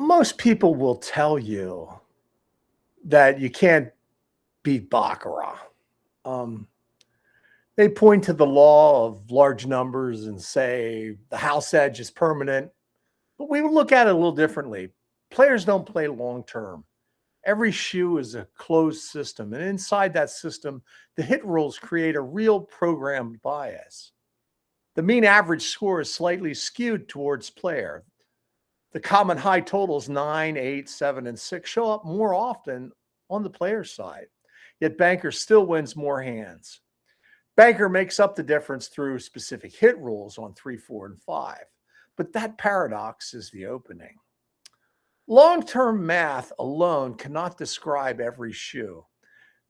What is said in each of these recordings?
Most people will tell you that you can't beat Baccarat. Um, they point to the law of large numbers and say the house edge is permanent, but we look at it a little differently. Players don't play long term. Every shoe is a closed system, and inside that system, the hit rules create a real programmed bias. The mean average score is slightly skewed towards player. The common high totals 9, 8, 7, and 6 show up more often on the player's side. Yet banker still wins more hands. Banker makes up the difference through specific hit rules on 3, 4, and 5. But that paradox is the opening. Long-term math alone cannot describe every shoe.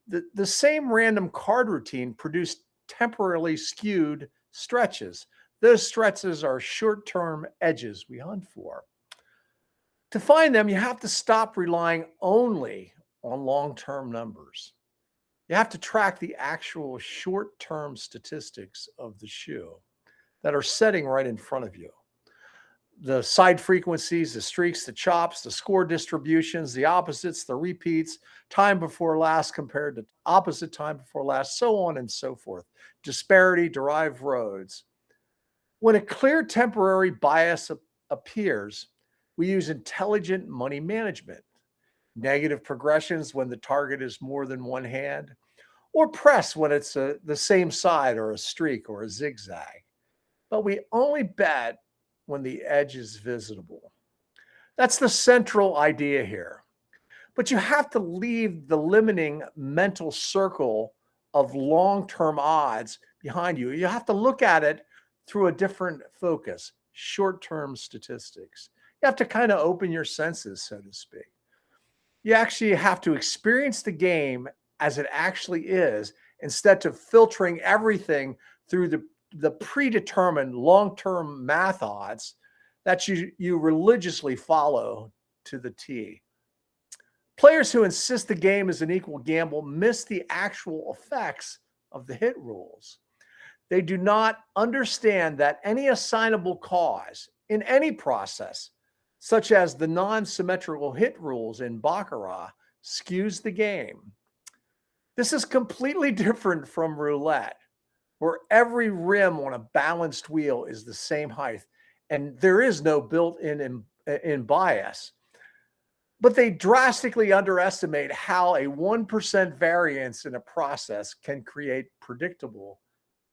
The same random card routine produced temporarily skewed stretches. Those stretches are short-term edges we hunt for. To find them, you have to stop relying only on long-term numbers. You have to track the actual short-term statistics of the shoe that are setting right in front of you. The side frequencies, the streaks, the chops, the score distributions, the opposites, the repeats, time before last compared to opposite time before last, so on and so forth. Disparity, derived roads. When a clear temporary bias appears, we use intelligent money management. Negative progressions when the target is more than one hand, or press when it's the same side or a streak or a zigzag. But we only bet when the edge is visible. That's the central idea here. But you have to leave the limiting mental circle of long-term odds behind you. You have to look at it through a different focus, short-term statistics. You have to kind of open your senses, so to speak. You actually have to experience the game as it actually is instead of filtering everything through the predetermined long-term math odds that you religiously follow to the T. Players who insist the game is an equal gamble miss the actual effects of the hit rules. They do not understand that any assignable cause in any process, such as the non-symmetrical hit rules in Baccarat, skews the game. This is completely different from roulette, where every rim on a balanced wheel is the same height, and there is no built-in bias. But they drastically underestimate how a 1% variance in a process can create predictable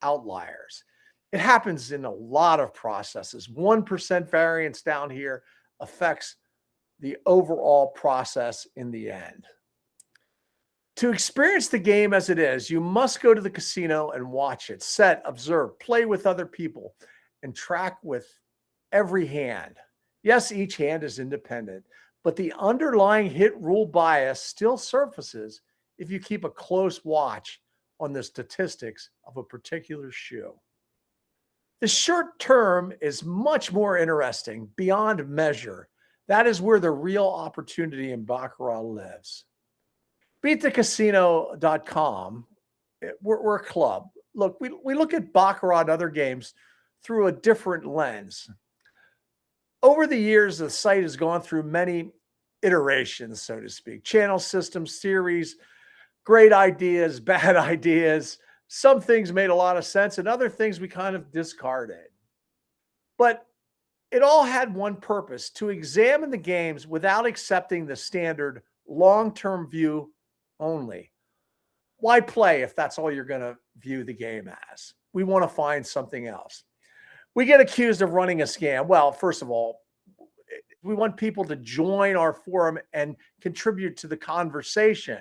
outliers. It happens in a lot of processes. 1% variance down here affects the overall process in the end. To experience the game as it is, you must go to the casino and watch it, set, observe, play with other people, and track with every hand. Yes, each hand is independent, but the underlying hit rule bias still surfaces if you keep a close watch on the statistics of a particular shoe. The short term is much more interesting, beyond measure. That is where the real opportunity in Baccarat lives. BeatTheCasino.com, we're a club. Look, we look at Baccarat and other games through a different lens. Over the years, the site has gone through many iterations, so to speak. Channel systems, series, great ideas, bad ideas. Some things made a lot of sense and other things we kind of discarded. But it all had one purpose: to examine the games without accepting the standard long-term view only. Why play if that's all you're going to view the game as? We want to find something else. We get accused of running a scam. Well, first of all, we want people to join our forum and contribute to the conversation.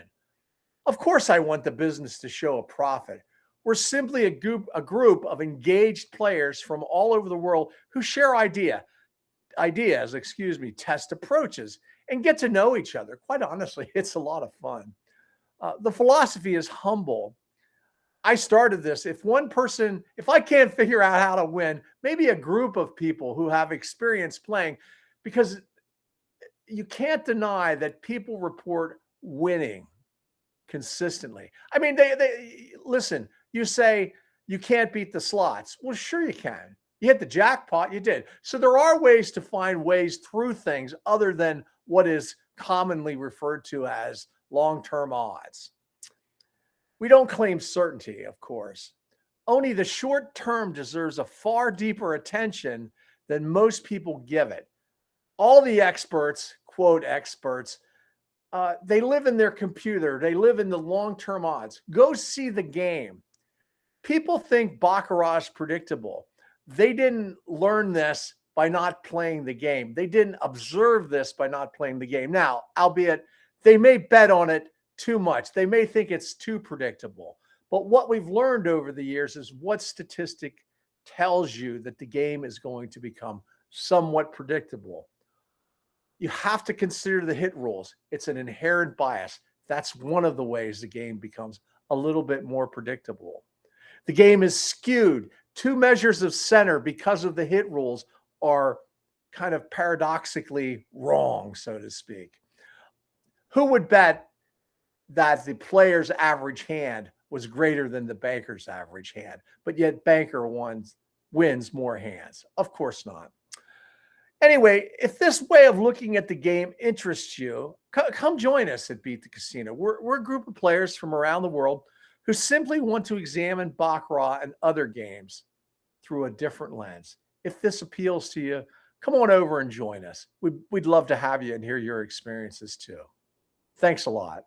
Of course, I want the business to show a profit. We're simply a group of engaged players from all over the world who share ideas, test approaches, and get to know each other. Quite honestly, it's a lot of fun. The philosophy is humble. I started this. If I can't figure out how to win, maybe a group of people who have experience playing, because you can't deny that people report winning consistently. I mean, they listen, you say you can't beat the slots. Well, sure you can. You hit the jackpot, you did. So there are ways to find ways through things other than what is commonly referred to as long-term odds. We don't claim certainty, of course. Only the short term deserves a far deeper attention than most people give it. All the experts, quote experts, they live in their computer. They live in the long-term odds. Go see the game. People think Baccarat is predictable. They didn't learn this by not playing the game. They didn't observe this by not playing the game. Now, albeit they may bet on it too much. They may think it's too predictable. But what we've learned over the years is what statistic tells you that the game is going to become somewhat predictable. You have to consider the hit rules. It's an inherent bias. That's one of the ways the game becomes a little bit more predictable. The game is skewed. Two measures of center because of the hit rules are kind of paradoxically wrong, so to speak. Who would bet that the player's average hand was greater than the banker's average hand, but yet banker wins more hands? Of course not. Anyway, if this way of looking at the game interests you, come join us at Beat the Casino. We're a group of players from around the world who simply want to examine Baccarat and other games through a different lens. If this appeals to you, come on over and join us. We'd love to have you and hear your experiences too. Thanks a lot.